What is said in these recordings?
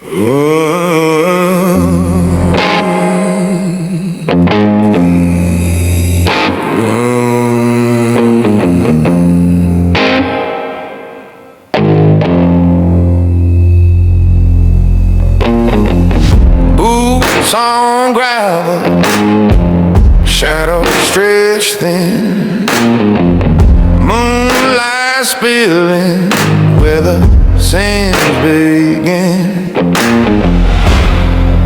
Boots on gravel, shadows stretched thin, moonlight spilling where the sands begin.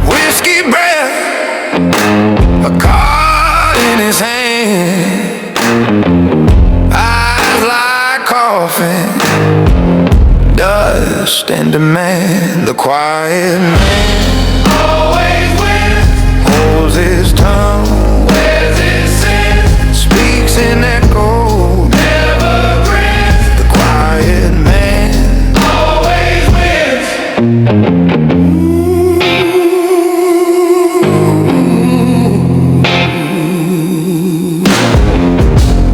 Whiskey breath, a card in his hand, eyes like coffin, dust and demand. The quiet man always wins, holds his tongue, wears his sin, speaks in echo, never grins. The quiet man always wins.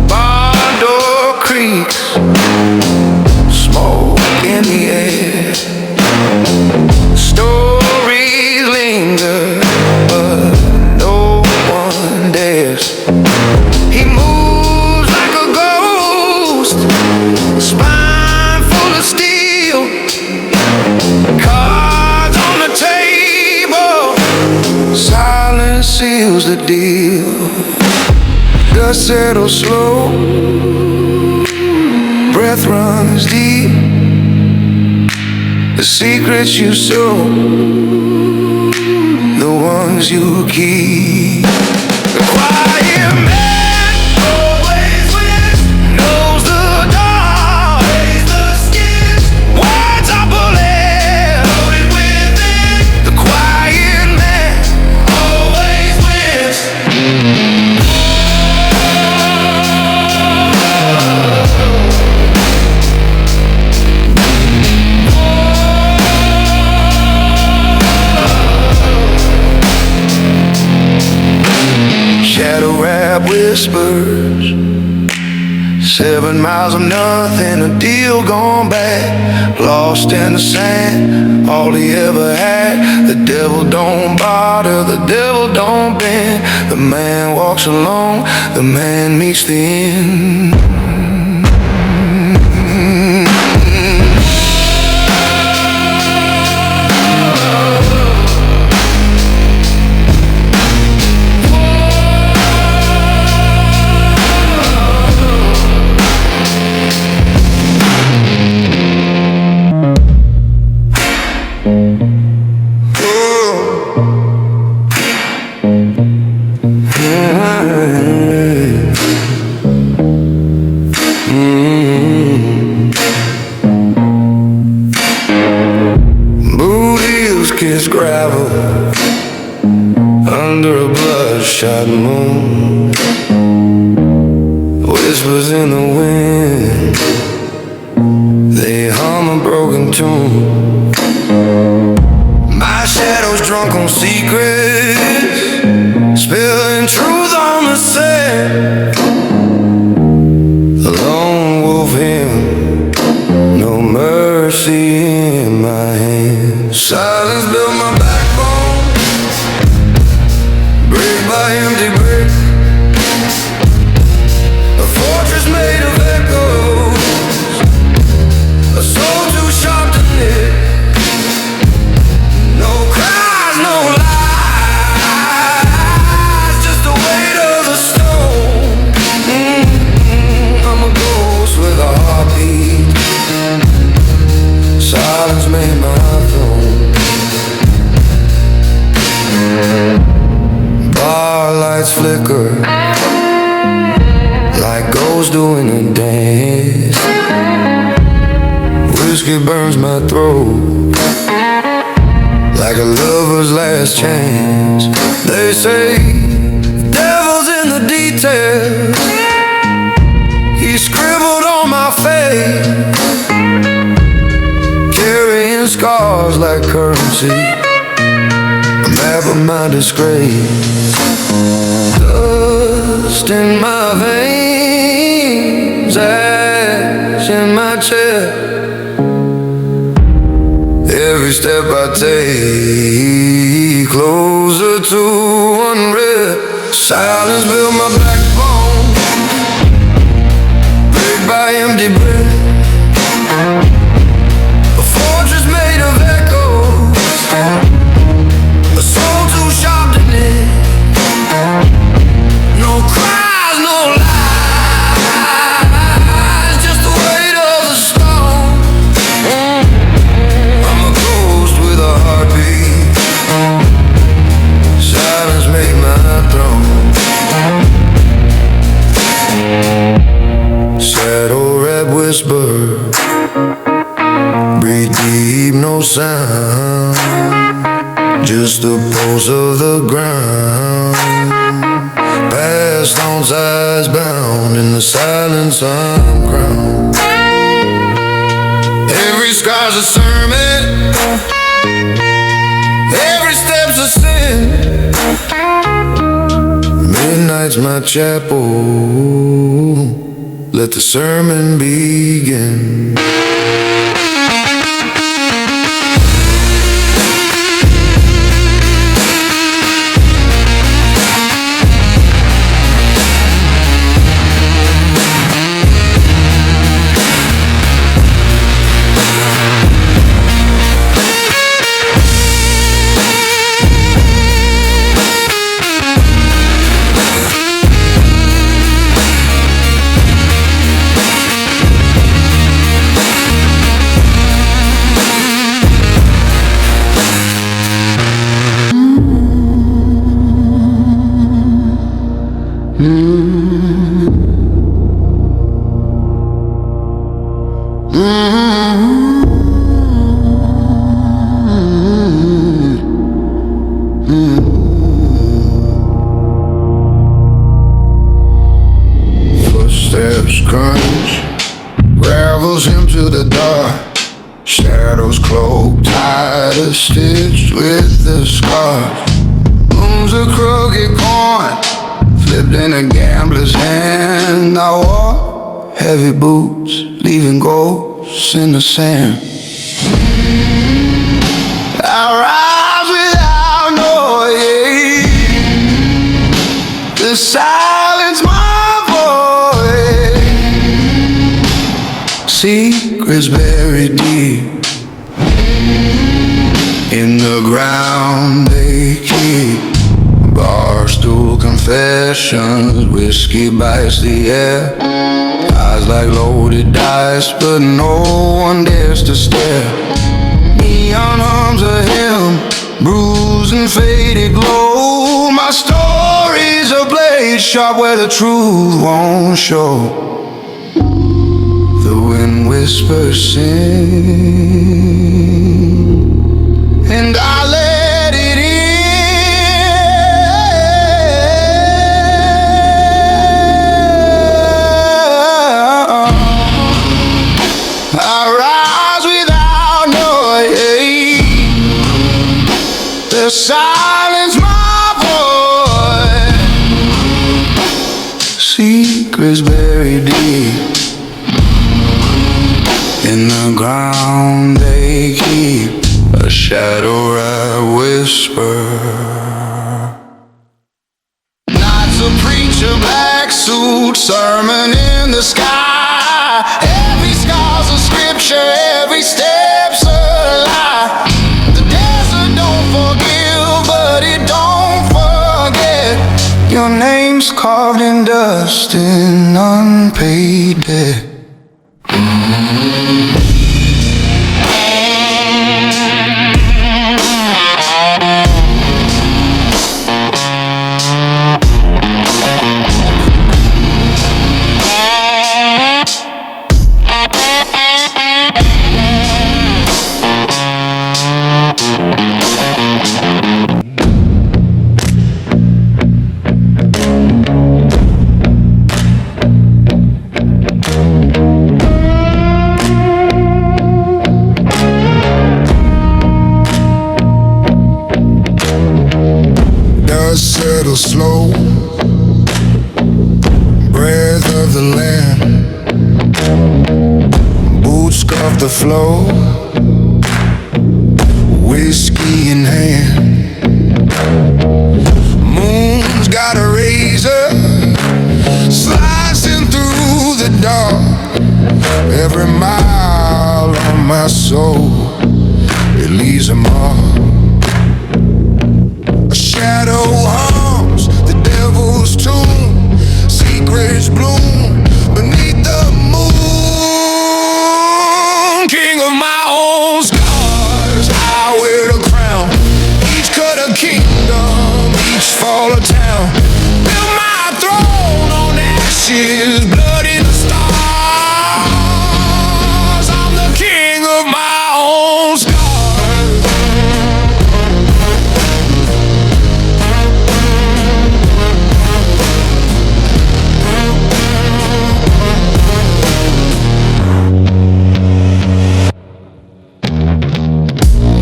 Barn door creaks, smoke in the air, stories linger, but no one dares. He moves like a ghost, spine full of steel, cards on the table, silence seals the deal. Dust settles slow, breath runs deep. The secrets you sow, the ones you keep. The quiet man always wins, knows the dark, weighs the skin, words are bullets, loaded within. The quiet man always wins. Shadow rap whispers, 7 miles of nothing, a deal gone bad, lost in the sand, all he ever had. The devil don't bother, the devil don't bend. The man walks alone, the man meets the end. Moody's kiss gravel under a bloodshot moon, whispers in the wind, they hum a broken tune. My shadow's drunk on secrets, spilling truth on the sand. A lone wolf hymn, no mercy in my hand. Silence built my backbone, brick by empty brick, a fortress made of echoes, a soul too sharp to knit. No cries, no lies, just the weight of the stone. I'm a ghost with a heartbeat, silence made my throne. Bar lights flicker like ghosts doing a dance. Whiskey burns my throat like a lover's last chance. They say the devil's in the details, he scribbled on my face, carrying scars like currency, a map of my disgrace. Dust in my veins, ash in my chest, every every step I take closer to unrest. Silence built my backbone, break by empty breath. A fortress made of echoes, a soul too sharp to knit. No cries, no lies, just the weight of the stone. I'm a ghost with a heartbeat. Silence make my throne. Shadow red whisper, breathe deep, no sound, just the pulse of the ground. Past on sides bound in the silence I'm crowned. Every scar's a sermon, every step's a sin. Midnight's my chapel, let the sermon begin. Footsteps crunch, gravels into the dark. Shadows cloaked, tighter stitched with the scars. Looms a crooked coin, flipped in a gambler's hand. I walk heavy boots, leaving ghosts in the sand. I rise without noise, the silence my voice. Secrets buried deep in the ground they keep. Barstool confessions, whiskey bites the air. Eyes like loaded dice, but no one dares to stare. Neon arms of him, bruised and faded glow. My story's a blade sharp where the truth won't show. The wind whispers sing, and I let it in. I rise without noise, the silence my voice. Secrets buried deep in the ground they keep. A shadow rat whisper. Night's a preacher, black suit, sermon in the sky. Every scar's a scripture, every step's a lie. The desert don't forgive, but it don't forget. Your name's carved in dust in unpaid debt. Settle slow, breath of the land, boots scuff the floor. whiskey in hand. Moon's got a razor slicing through the dark. Every mile on my soul, it leaves a mark. A shadow haunts the devil's tomb. Secrets bloom beneath the moon. King of my own scars, I wear the crown. Each cut a kingdom, each fall a town. Build my throne on ashes, blood in the stars. I'm the king of my own scars.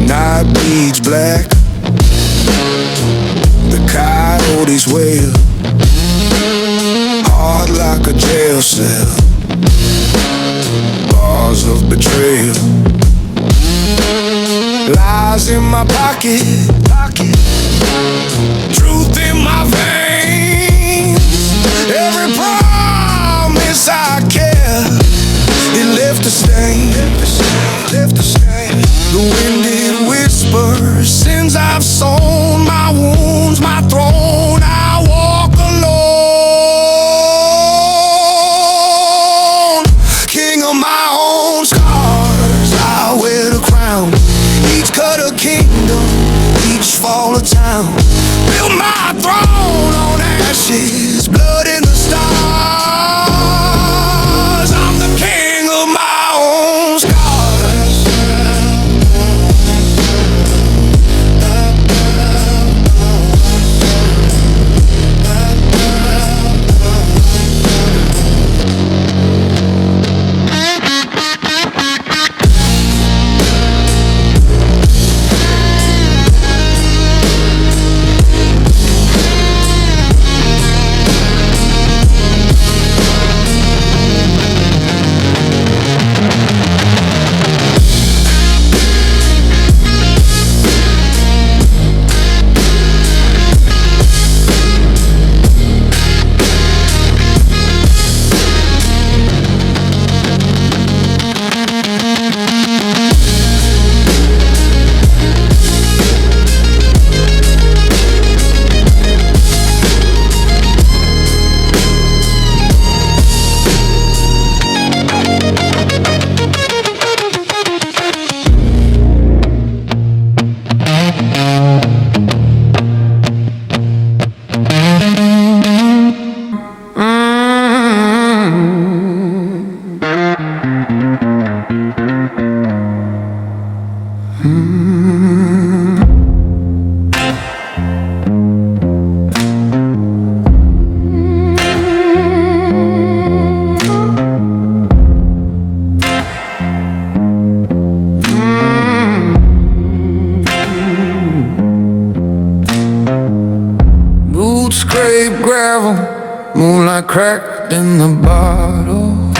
Night bleeds black, the coyotes wail, hard like a jail cell, bars of betrayal. Lies in my pocket, truth in my veins. Every promise I kept, it left a stain. The wind it whispers, sins I've sown, my wounds, my throne. I walk alone, king of my own scars. I wear the crown, each cut a kingdom, each fall a town. Build my throne on ashes, blood in the stars. I'm the king of my own scars. Scrape gravel, moonlight cracked in the bottle.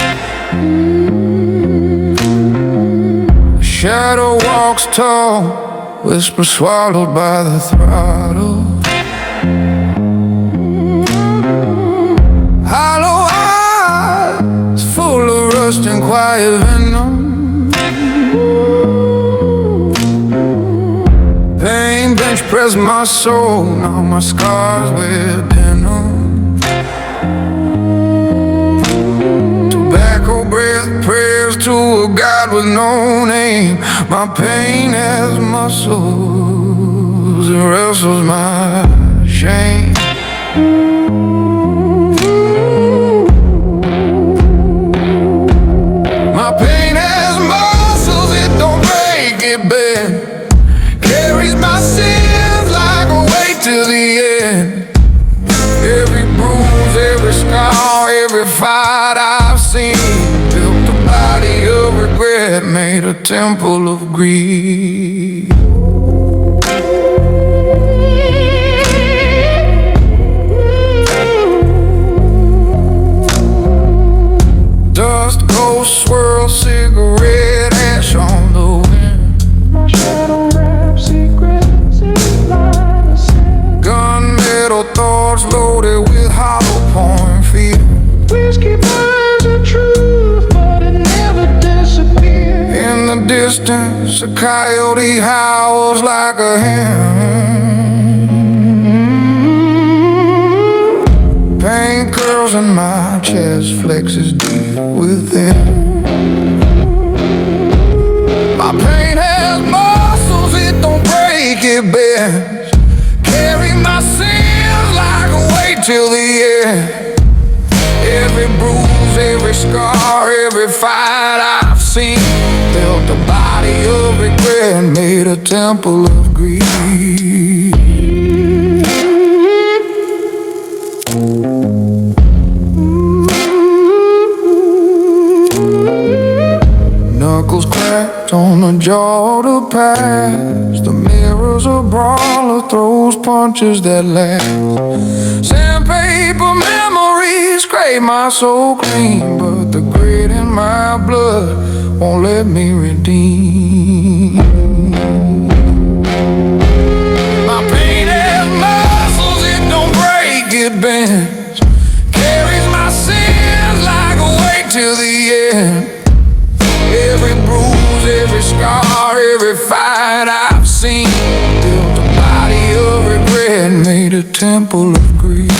A shadow walks tall, whisper swallowed by the throttle. Hollow eyes full of rust and quiet venom. Pain bench press my soul, now my scars wear denim. Tobacco breath, prayers to a God with no name. My pain has muscles, it wrestles my shame. My pain has muscles, it don't break, it bend. Carries my sins like a weight to the end. Every bruise, every scar, every fight I've seen built a body of regret, made a temple of greed. Dust, ghost, swirl, cigarette ash on the wind. My shadow wraps A coyote howls like a hen. Pain curls in my chest, flexes deep within. My pain has muscles, it don't break, it bends. Carry my sins like a weight till the end. Every bruise, every scar, every fight I've seen built a body of regret, made a temple of greed. Knuckles cracked on the jaw to pass. The mirror's a brawler, throws punches that last. Sandpaper memories scrape my soul clean, but the grit in my blood won't let me redeem. My pain has muscles, it don't break, it bends. Carries my sins like a weight till the end. Every bruise, every scar, every fight I've seen built a body of regret, made a temple of grief.